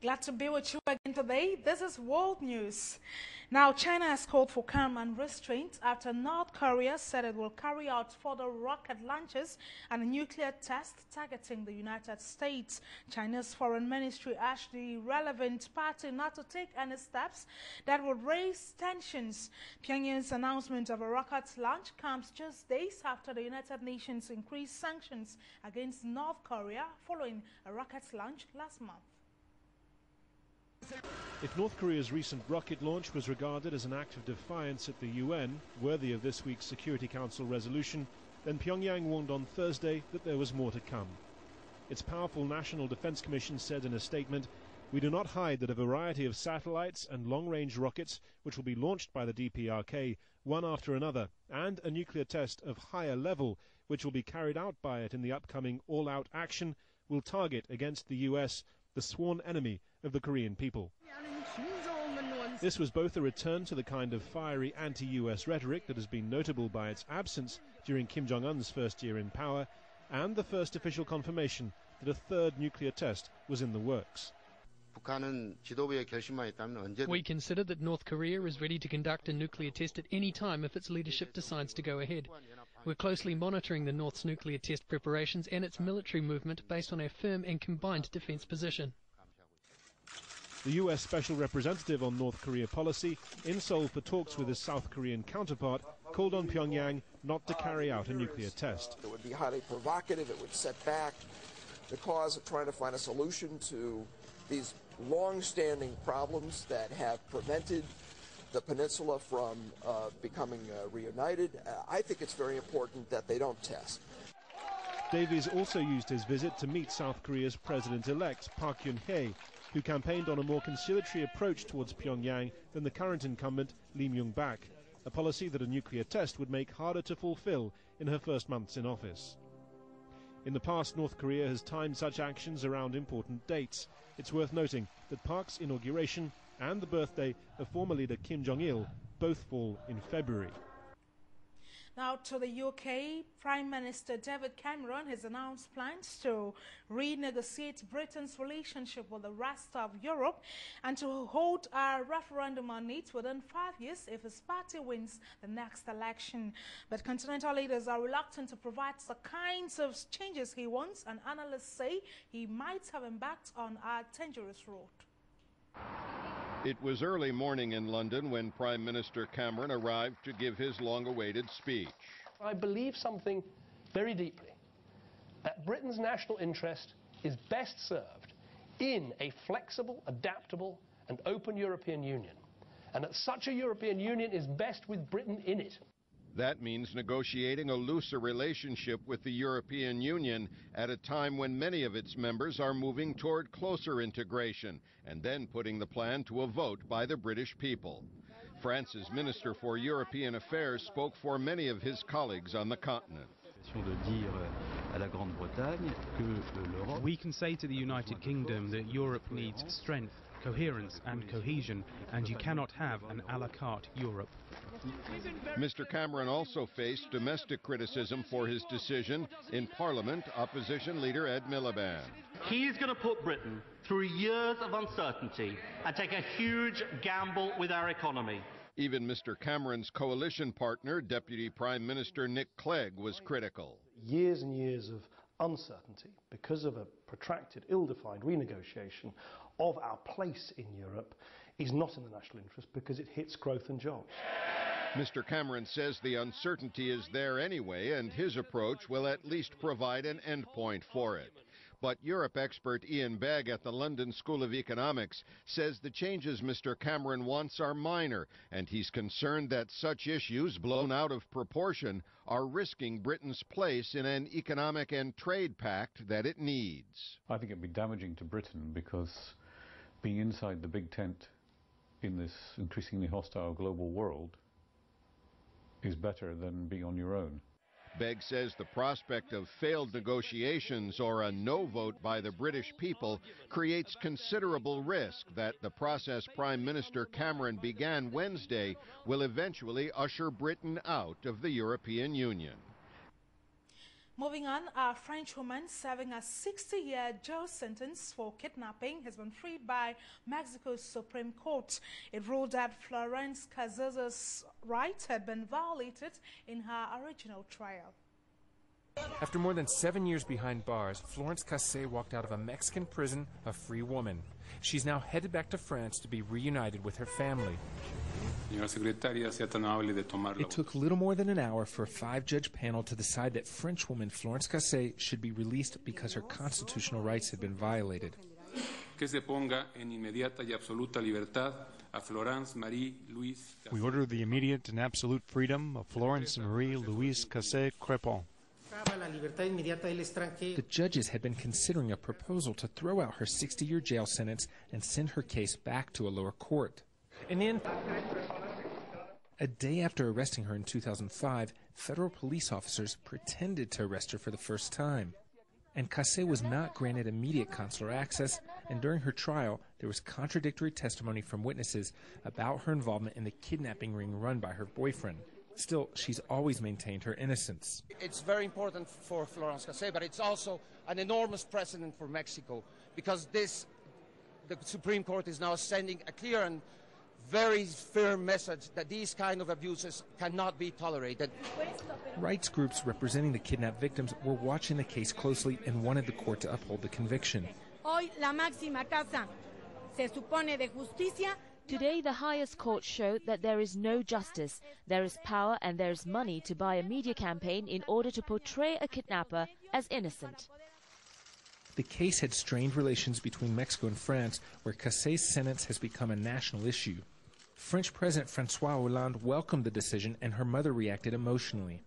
Glad to be with you again today. This is World News. Now, China has called for calm and restraint after North Korea said it will carry out further rocket launches and a nuclear test targeting the United States. China's foreign ministry asked the relevant party not to take any steps that would raise tensions. Pyongyang's announcement of a rocket launch comes just days after the United Nations increased sanctions against North Korea following a rocket launch last month. If North Korea's recent rocket launch was regarded as an act of defiance at the UN, worthy of this week's Security Council resolution, then Pyongyang warned on Thursday that there was more to come. Its powerful National Defense Commission said in a statement, "We do not hide that a variety of satellites and long-range rockets, which will be launched by the DPRK, one after another, and a nuclear test of higher level, which will be carried out by it in the upcoming all-out action, will target against the US, the sworn enemy of the Korean people." This was both a return to the kind of fiery anti-US rhetoric that has been notable by its absence during Kim Jong-un's first year in power, and the first official confirmation that a third nuclear test was in the works. We consider that North Korea is ready to conduct a nuclear test at any time if its leadership decides to go ahead. We're closely monitoring the North's nuclear test preparations and its military movement based on a firm and combined defense position. The US Special Representative on North Korea policy, in Seoul for talks with his South Korean counterpart, called on Pyongyang not to carry out a nuclear test. It would be highly provocative. It would set back the cause of trying to find a solution to these long-standing problems that have prevented the peninsula from becoming reunited. I think it's very important that they don't test. Davies also used his visit to meet South Korea's President-elect Park Geun-hye, who campaigned on a more conciliatory approach towards Pyongyang than the current incumbent Lee Myung-bak, a policy that a nuclear test would make harder to fulfill in her first months in office. In the past, North Korea has timed such actions around important dates. It's worth noting that Park's inauguration and the birthday of former leader Kim Jong-il both fall in February. Now to the UK, Prime Minister David Cameron has announced plans to renegotiate Britain's relationship with the rest of Europe and to hold a referendum on it within 5 years if his party wins the next election. But continental leaders are reluctant to provide the kinds of changes he wants, and analysts say he might have embarked on a dangerous road. It was early morning in London when Prime Minister Cameron arrived to give his long-awaited speech. I believe something very deeply, that Britain's national interest is best served in a flexible, adaptable and open European Union, and that such a European Union is best with Britain in it. That means negotiating a looser relationship with the European Union at a time when many of its members are moving toward closer integration, and then putting the plan to a vote by the British people. France's Minister for European Affairs spoke for many of his colleagues on the continent. We can say to the United Kingdom that Europe needs strength, coherence and cohesion, and you cannot have an à la carte Europe. Mr. Cameron also faced domestic criticism for his decision in Parliament. Opposition leader Ed Miliband. He's going to put Britain through years of uncertainty and take a huge gamble with our economy. Even Mr. Cameron's coalition partner, Deputy Prime Minister Nick Clegg, was critical. Years and years of uncertainty because of a protracted, ill-defined renegotiation of our place in Europe is not in the national interest because it hits growth and jobs. Mr. Cameron says the uncertainty is there anyway, and his approach will at least provide an endpoint for it. But Europe expert Ian Begg at the London School of Economics says the changes Mr. Cameron wants are minor, and he's concerned that such issues blown out of proportion are risking Britain's place in an economic and trade pact that it needs. I think it'd be damaging to Britain because being inside the big tent in this increasingly hostile global world is better than being on your own. Begg says the prospect of failed negotiations or a no vote by the British people creates considerable risk that the process Prime Minister Cameron began Wednesday will eventually usher Britain out of the European Union. Moving on, a French woman serving a 60-year jail sentence for kidnapping has been freed by Mexico's Supreme Court. It ruled that Florence Case's rights had been violated in her original trial. After more than 7 years behind bars, Florence Case walked out of a Mexican prison a free woman. She's now headed back to France to be reunited with her family. It took little more than an hour for a 5-judge panel to decide that French woman Florence Case should be released because her constitutional rights had been violated. We order the immediate and absolute freedom of Florence Marie Louise Case Crepon. The judges had been considering a proposal to throw out her 60-year jail sentence and send her case back to a lower court. In the end, a day after arresting her in 2005, federal police officers pretended to arrest her for the first time. And Case was not granted immediate consular access, and during her trial, there was contradictory testimony from witnesses about her involvement in the kidnapping ring run by her boyfriend. Still, she's always maintained her innocence. It's very important for Florence Case, but it's also an enormous precedent for Mexico, because the Supreme Court is now sending a clear and very firm message that these kind of abuses cannot be tolerated. Rights groups representing the kidnapped victims were watching the case closely and wanted the court to uphold the conviction. Hoy la máxima casa se supone de justicia. Today, the highest court showed that there is no justice, there is power and there is money to buy a media campaign in order to portray a kidnapper as innocent. The case had strained relations between Mexico and France, where Case's sentence has become a national issue. French President François Hollande welcomed the decision, and her mother reacted emotionally.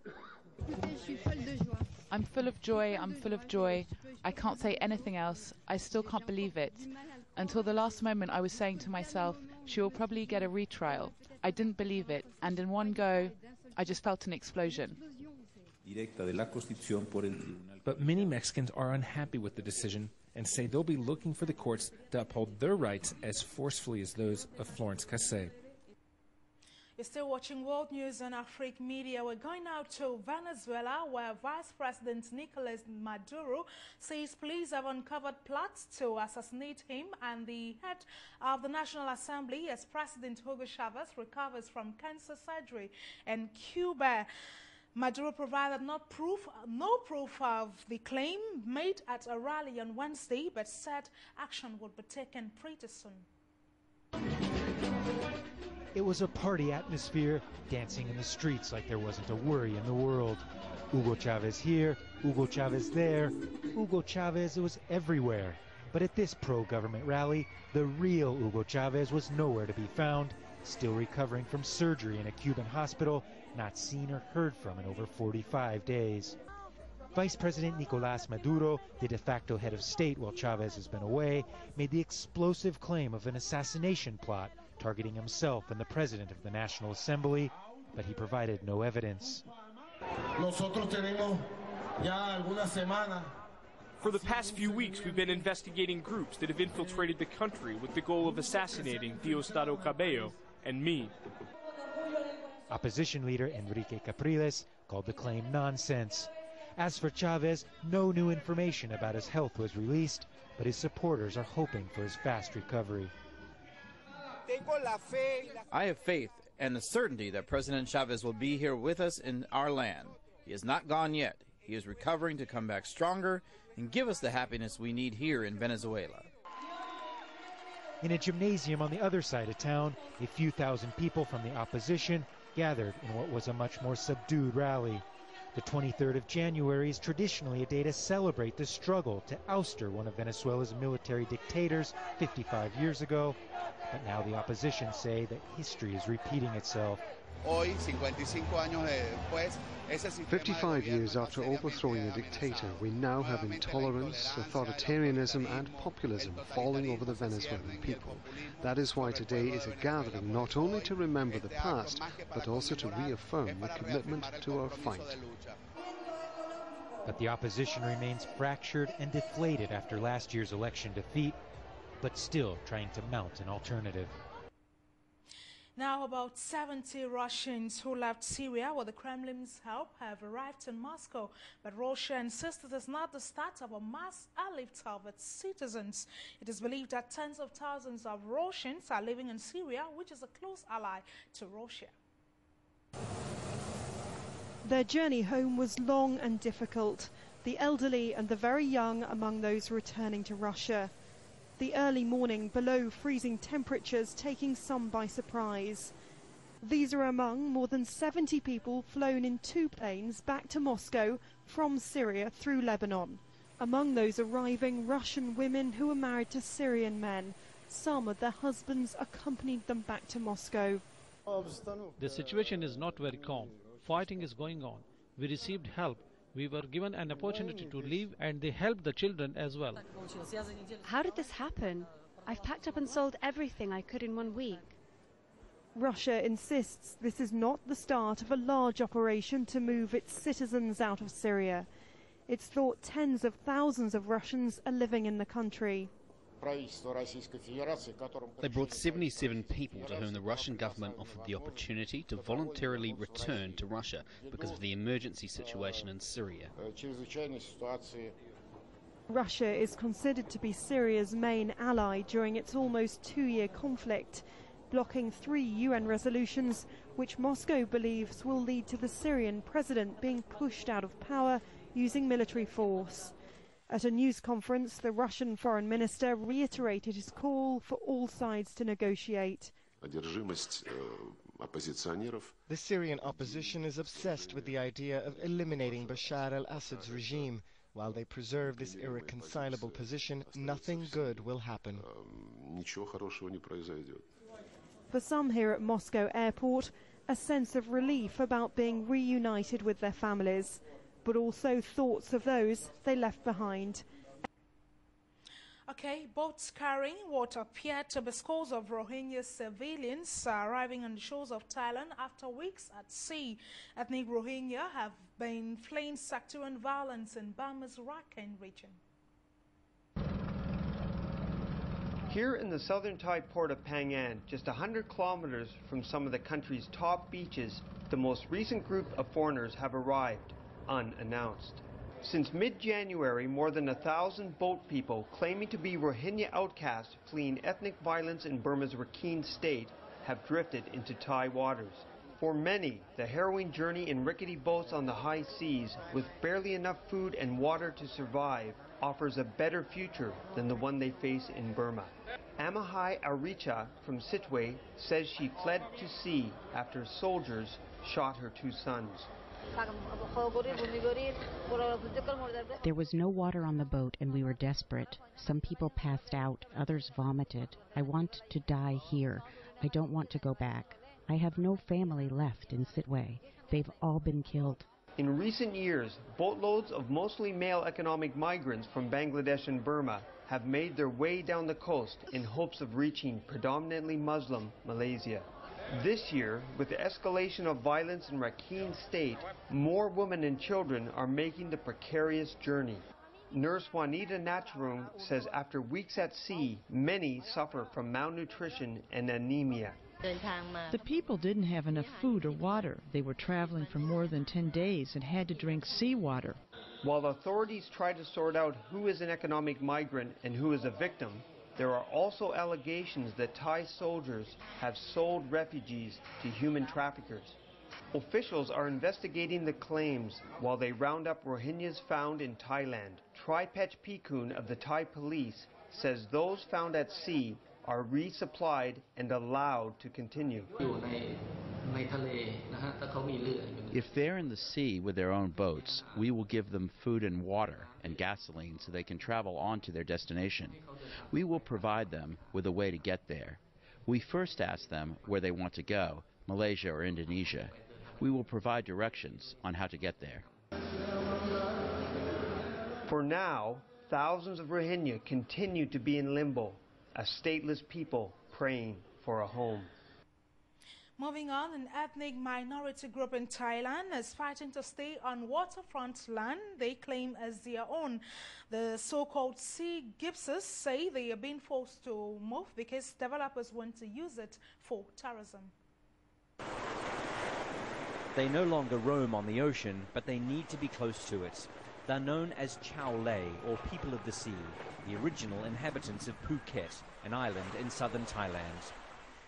I'm full of joy, I'm full of joy. I can't say anything else. I still can't believe it. Until the last moment I was saying to myself, she will probably get a retrial. I didn't believe it, and in one go, I just felt an explosion. But many Mexicans are unhappy with the decision and say they'll be looking for the courts to uphold their rights as forcefully as those of Florence Case. You're still watching World News on AFRIQUEMEDIA. We're going now to Venezuela, where Vice President Nicolas Maduro says police have uncovered plots to assassinate him and the head of the National Assembly as President Hugo Chavez recovers from cancer surgery in Cuba. Maduro provided no proof of the claim made at a rally on Wednesday, but said action would be taken pretty soon. It was a party atmosphere, dancing in the streets like there wasn't a worry in the world. Hugo Chavez here, Hugo Chavez there, Hugo Chavez was everywhere. But at this pro-government rally, the real Hugo Chavez was nowhere to be found, still recovering from surgery in a Cuban hospital, not seen or heard from in over 45 days. Vice President Nicolás Maduro, the de facto head of state while Chavez has been away, made the explosive claim of an assassination plot targeting himself and the President of the National Assembly, but he provided no evidence. For the past few weeks, we've been investigating groups that have infiltrated the country with the goal of assassinating Diosdado Cabello and me. Opposition leader Enrique Capriles called the claim nonsense. As for Chavez, no new information about his health was released, but his supporters are hoping for his fast recovery. I have faith and the certainty that President Chavez will be here with us in our land. He is not gone yet. He is recovering to come back stronger and give us the happiness we need here in Venezuela. In a gymnasium on the other side of town, a few thousand people from the opposition gathered in what was a much more subdued rally. The 23rd of January is traditionally a day to celebrate the struggle to ouster one of Venezuela's military dictators 55 years ago. But now the opposition say that history is repeating itself. 55 years after overthrowing a dictator, we now have intolerance, authoritarianism and populism falling over the Venezuelan people. That is why today is a gathering not only to remember the past, but also to reaffirm the commitment to our fight. But the opposition remains fractured and deflated after last year's election defeat, but still trying to mount an alternative. Now, about 70 Russians who left Syria with the Kremlin's help have arrived in Moscow, but Russia insists it is not the start of a mass airlift of its citizens. It is believed that tens of thousands of Russians are living in Syria, which is a close ally to Russia. Their journey home was long and difficult, the elderly and the very young among those returning to Russia. The early morning below freezing temperatures taking some by surprise. These are among more than 70 people flown in 2 planes back to Moscow from Syria through Lebanon. Among those arriving, Russian women who were married to Syrian men. Some of their husbands accompanied them back to Moscow. The situation is not very calm. Fighting is going on. We received help. We were given an opportunity to leave, and they helped the children as well. How did this happen? I've packed up and sold everything I could in 1 week. Russia insists this is not the start of a large operation to move its citizens out of Syria. It's thought tens of thousands of Russians are living in the country. They brought 77 people to whom the Russian government offered the opportunity to voluntarily return to Russia because of the emergency situation in Syria. Russia is considered to be Syria's main ally during its almost 2-year conflict, blocking 3 UN resolutions which Moscow believes will lead to the Syrian president being pushed out of power using military force. At a news conference, the Russian foreign minister reiterated his call for all sides to negotiate. The Syrian opposition is obsessed with the idea of eliminating Bashar al-Assad's regime. While they preserve this irreconcilable position, nothing good will happen. For some here at Moscow airport, a sense of relief about being reunited with their families, but also thoughts of those they left behind. Okay, boats carrying what appear to be scores of Rohingya civilians are arriving on the shores of Thailand after weeks at sea. Ethnic Rohingya have been fleeing sectarian violence in Burma's Rakhine region. Here in the southern Thai port of Phang An, just 100 kilometers from some of the country's top beaches, the most recent group of foreigners have arrived, unannounced. Since mid-January, more than 1,000 boat people claiming to be Rohingya outcasts fleeing ethnic violence in Burma's Rakhine state have drifted into Thai waters. For many, the harrowing journey in rickety boats on the high seas with barely enough food and water to survive offers a better future than the one they face in Burma. Amahai Aricha from Sitwe says she fled to sea after soldiers shot her 2 sons. There was no water on the boat and we were desperate. Some people passed out, others vomited. I want to die here. I don't want to go back. I have no family left in Sitwe. They've all been killed. In recent years, boatloads of mostly male economic migrants from Bangladesh and Burma have made their way down the coast in hopes of reaching predominantly Muslim Malaysia. This year, with the escalation of violence in Rakhine State, more women and children are making the precarious journey. Nurse Juanita Nacharum says after weeks at sea, many suffer from malnutrition and anemia. The people didn't have enough food or water. They were traveling for more than 10 days and had to drink seawater. While authorities try to sort out who is an economic migrant and who is a victim, there are also allegations that Thai soldiers have sold refugees to human traffickers. Officials are investigating the claims while they round up Rohingyas found in Thailand. Tripech Pikun of the Thai police says those found at sea are resupplied and allowed to continue. If they're in the sea with their own boats, we will give them food and water and gasoline so they can travel on to their destination. We will provide them with a way to get there. We first ask them where they want to go, Malaysia or Indonesia. We will provide directions on how to get there. For now, thousands of Rohingya continue to be in limbo, a stateless people praying for a home. Moving on, an ethnic minority group in Thailand is fighting to stay on waterfront land they claim as their own. The so-called Sea Gypsies say they are being forced to move because developers want to use it for tourism. They no longer roam on the ocean, but they need to be close to it. They're known as Chow Lei, or people of the sea, the original inhabitants of Phuket, an island in southern Thailand.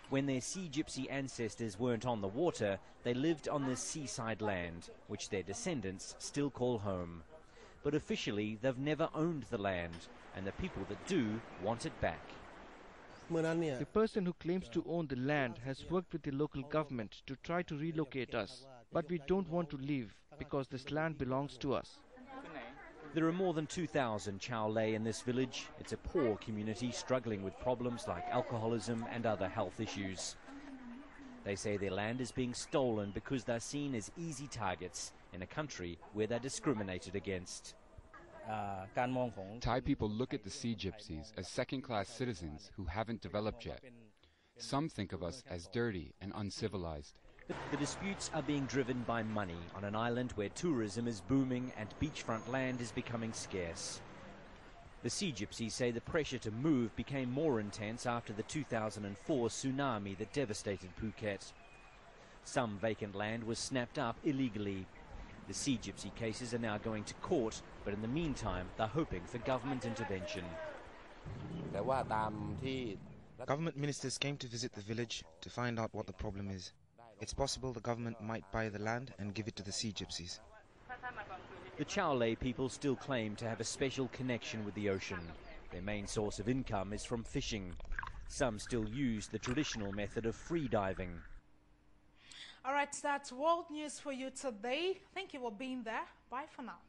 When their sea gypsy ancestors weren't on the water, they lived on this seaside land, which their descendants still call home. But officially, they've never owned the land, and the people that do want it back. The person who claims to own the land has worked with the local government to try to relocate us, but we don't want to leave because this land belongs to us. There are more than 2,000 Chow Lei in this village. It's a poor community struggling with problems like alcoholism and other health issues. They say their land is being stolen because they're seen as easy targets in a country where they're discriminated against. Thai people look at the sea gypsies as second-class citizens who haven't developed yet. Some think of us as dirty and uncivilized. The disputes are being driven by money on an island where tourism is booming and beachfront land is becoming scarce. The sea gypsies say the pressure to move became more intense after the 2004 tsunami that devastated Phuket. Some vacant land was snapped up illegally. The sea gypsy cases are now going to court, but in the meantime they're hoping for government intervention. Government ministers came to visit the village to find out what the problem is. It's possible the government might buy the land and give it to the sea gypsies. The Chow Lei people still claim to have a special connection with the ocean. Their main source of income is from fishing. Some still use the traditional method of free diving. All right, that's world news for you today. Thank you for being there. Bye for now.